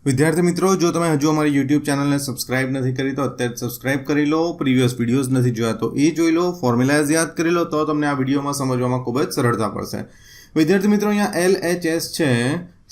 વિદ્યાર્થી મિત્રો, જો તમે હજુ અમારી યુટ્યુબ ચેનલને સબસ્ક્રાઇબ નથી કરી તો અત્યારે સબસ્ક્રાઇબ કરી લો. પ્રીવિયસ વિડીયોઝ નથી જોયા તો એ જોઈ લો. ફોર્મ્યુલાઝ યાદ કરી લો તો તમને આ વિડીયોમાં સમજવામાં ખૂબ જ સરળતા પડશે. વિદ્યાર્થી મિત્રો, અહીંયા LHS છે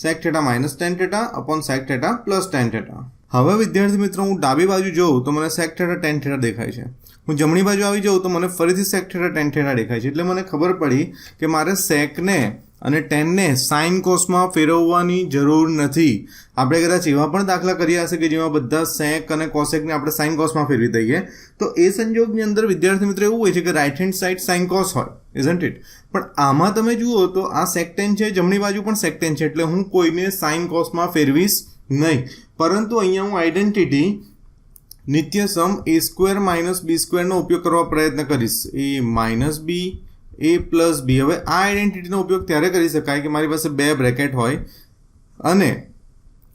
sec θ minus tan θ upon sec θ plus tan θ. હવે વિદ્યાર્થી મિત્રો, હું ડાબી બાજુ જોઉં તો મને sec θ tan θ દેખાય છે. હું જમણી બાજુ આવી જાઉં તો મને ફરીથી sec θ tan θ દેખાય છે. એટલે મને ખબર પડી કે મારે secને અને ટેનને સાઇન કોસમાં ફેરવવાની જરૂર નથી. આપણે કદાચ એવા પણ દાખલા કર્યા હશે કે જેમાં બધા સેક અને કોસેકને આપણે સાઇન કોસમાં ફેરવી દઈએ. તો એ સંજોગની અંદર વિદ્યાર્થી મિત્રો એવું હોય છે કે right hand side sine cos હોય, ઇઝન્ટ ઇટ? પણ આમાં તમે જુઓ તો આ સેકટેન છે, જમણી બાજુ પણ સેકટેન છે, એટલે હું કોઈને સાઇન કોસમાં ફેરવીશ નહીં. પરંતુ અહીંયા હું આઈડેન્ટિટી નિત્યસમ a સ્ક્વેર માઇનસ b સ્ક્વેરનો ઉપયોગ કરવા પ્રયત્ન કરીશ. a minus b a plus B. હવે આ આઈડેન્ટિટીનો ઉપયોગ ત્યારે કરી શકાય કે મારી પાસે બે બ્રેકેટ હોય અને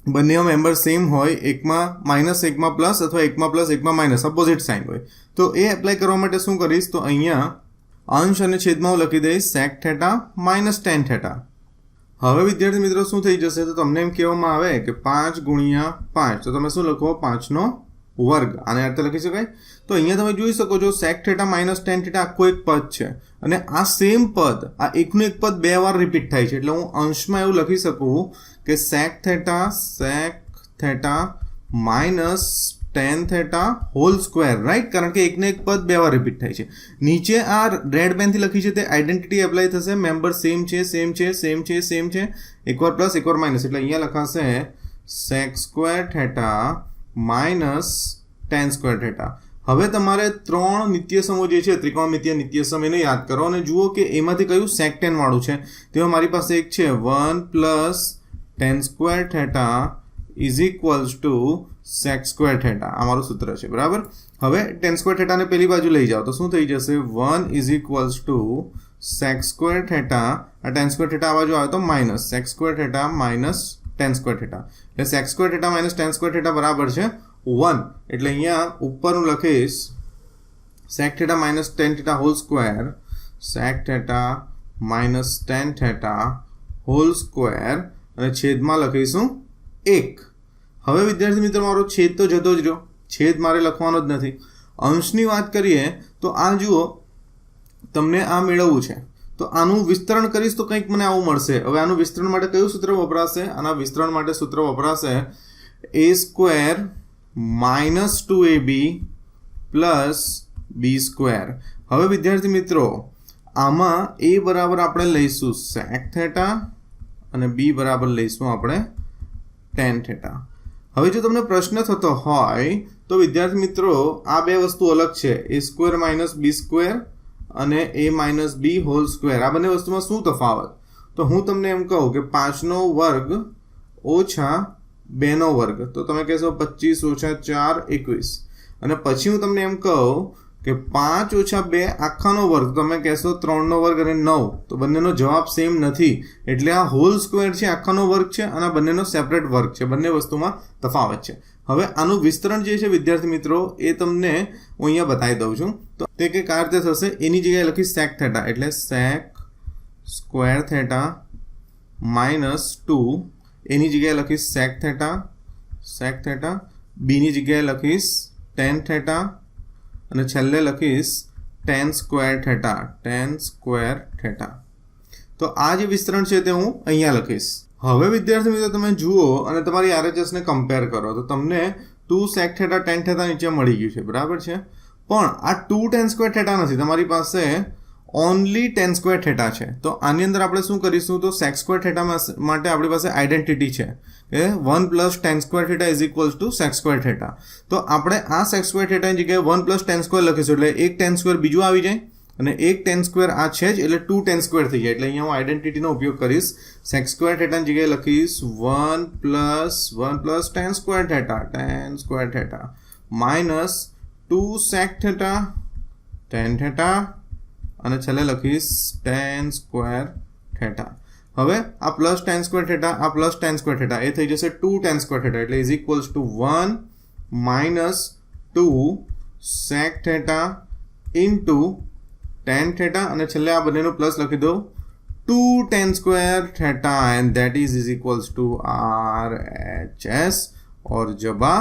બંનેમાં મેમ્બર સેમ હોય, એકમાં માઇનસ એકમાં પ્લસ અથવા એકમાં પ્લસ એકમાં માઇનસ, અપોઝિટ સાઇન હોય. તો એ એપ્લાય કરવા માટે શું કરીશ તો અહીંયા અંશ અને છેદમાં હું લખી દઈશ sec θ માઇનસ tan θ. હવે વિદ્યાર્થી મિત્રો શું થઈ જશે તો તમને એમ કહેવામાં આવે કે 5 ગુણ્યા 5, તો તમે શું લખો 5નો વર્ગ, આને અર્થ લખી શકાય. તો અહીંયા તમે જોઈ શકો છો sec θ માઇનસ tan θ આખું એક પદ છે અને આ સેમ પદ, આ એકનું એક પદ બે વાર રિપીટ થાય છે. એટલે હું અંશમાં એવું લખી શકું કે sec θ minus tan θ whole square, right? કારણ કે એકને એક પદ બે વાર રિપીટ થાય છે. નીચે આ રેડ પેનથી લખી છે તે આઈડેન્ટિટી એપ્લાય થશે. મેમ્બર સેમ છે, સેમ છે, સેમ છે, સેમ છે, એકવાર પ્લસ એકવાર માઇનસ. એટલે અહીંયા લખાશે sec square θ minus tan square θ. હવે તમારે ત્રણ નિત્યસમો જે છે, ત્રિકોણમિતીય નિત્યસમ, એને યાદ કરો અને જુઓ કે એમાંથી કયું સેકટેન વાળું છે. તેમાં મારી પાસે એક છે 1 plus tan square θ is equals to sec square θ. આ મારું સૂત્ર છે, બરાબર? હવે tan સ્ક્વેર θ ને પેલી બાજુ લઈ જાઓ તો શું થઈ જશે? 1 is equals to sec square θ. આ tan સ્ક્વેર θ આ બાજુ આવે તો minus sec square θ minus tan square θ. એટલે sec square θ minus tan square θ બરાબર છે 1. એટલે અહીંયા ઉપર હું લખીશ sec θ minus tan θ whole square, sec θ minus tan θ whole square, અને છેદમાં લખીશું 1. હવે વિદ્યાર્થી મિત્રો, મારો છેદ તો જતો જ રહ્યો, છેદ મારે લખવાનો જ નથી. અંશની વાત કરીએ તો આ જુઓ, તમને આ મેળવવું છે તો આનું વિસ્તરણ કરીશ તો કંઈક મને આવું મળશે. હવે આનું વિસ્તરણ માટે કયું સૂત્ર વપરાશે? આના વિસ્તરણ માટે સૂત્ર વપરાશે a square minus 2ab plus b square. હવે વિદ્યાર્થી મિત્રો, આમાં a બરાબર આપણે લઈશું sec θ અને b બરાબર લઈશું આપણે tan θ. હવે જો તમને પ્રશ્ન થતો હોય તો વિદ્યાર્થી મિત્રો, આ બે વસ્તુ અલગ છે, a square minus b square અને a minus b whole square. આ બંને વસ્તુમાં શું તફાવત? તો હું તમને એમ કહું કે 5નો વર્ગ ઓછા 2નો વર્ગ, તો તમે કહેશો 25 ઓછા 4 21. અને પછી હું તમને એમ કહું કે 5 ઓછા 2 આખાનો વર્ગ, તમે કહેશો 3નો વર્ગ અને 9. તો બંનેનો જવાબ સેમ નથી. એટલે આ હોલ સ્ક્વેર છે, આખાનો વર્ગ છે, અને આ બંનેનો સેપરેટ વર્ગ છે. બંને વસ્તુમાં તફાવત છે. હવે આનું વિસ્તરણ જે છે વિદ્યાર્થી મિત્રો, એ તમને હું અહીંયા બતાવી દઉં છું. તો તે કંઈક આ રીતે થશે. એની જગ્યાએ લખીશ sec θ, એટલે sec સ્ક્વેર θ માઇનસ 2. એની જગ્યાએ લખીશ sec θ, બીની જગ્યાએ લખીશ tan θ, અને છેલ્લે લખીશ tan સ્ક્વેર θ. તો આ જે વિસ્તરણ છે તે હું અહીંયા લખીશ. હવે વિદ્યાર્થી મિત્રો, તમે જુઓ અને તમારી RHS ને કમ્પેર કરો તો તમને 2 sec θ tan θ નીચે મળી ગયું છે, બરાબર છે? પણ આ 2 tan સ્ક્વેર θ નથી, તમારી પાસે ઓનલી tan સ્ક્વેર θ છે. તો આની અંદર આપણે શું કરીશું તો sec સ્ક્વેર θ માટે આપણી પાસે આઈડેન્ટિટી છે કે 1 plus tan square θ is equals to sec square θ. તો આપણે આ sec સ્ક્વેર θ ની જગ્યાએ 1 પ્લસ tan સ્ક્વેર લખીશું, એટલે એક tan સ્ક્વેર બીજું આવી જાય અને એક tan સ્ક્વેર આ છે જ, એટલે 2 tan સ્ક્વેર થઈ જાય. એટલે અહીંયા હું આઈડેન્ટિટીનો ઉપયોગ કરીશ. sec સ્ક્વેર θ ની જગ્યાએ લખીશ 1 plus tan square θ minus 2 sec θ tan θ, અને છેલ્લે લખીશ tan સ્ક્વેર θ. હવે આ પ્લસ tan સ્ક્વેર θ, આ પ્લસ tan સ્ક્વેર θ, એ થઈ જશે 2 tan સ્ક્વેર θ, એટલે is equals to 1 minus 2 sec θ into tan θ, અને છેલ્લે આ બંનેનું પ્લસ લખી દો 2 tan square theta and that is equals to RHS और जबा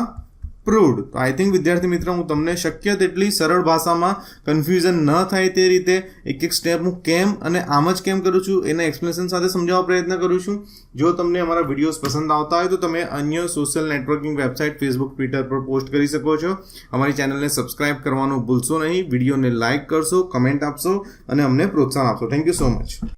પ્રૂવડ. તો આઈ થિંક વિદ્યાર્થી મિત્રો હું તમને શક્ય તેટલી સરળ ભાષામાં કન્ફ્યુઝન ન થાય તે રીતે એક એક સ્ટેપ હું કેમ અને આમ જ કેમ કરું છું એના એક્સપ્લેનેશન સાથે સમજાવવા પ્રયત્ન કરું છું. જો તમને અમારા વિડીયોઝ પસંદ આવતા હોય તો તમે અન્ય social networking website Facebook Twitter પર પોસ્ટ કરી શકો છો. અમારી ચેનલને સબસ્ક્રાઇબ કરવાનું ભૂલશો નહીં. વિડીયોને લાઇક કરશો, કમેન્ટ આપશો અને અમને પ્રોત્સાહન આપશો. Thank you so much.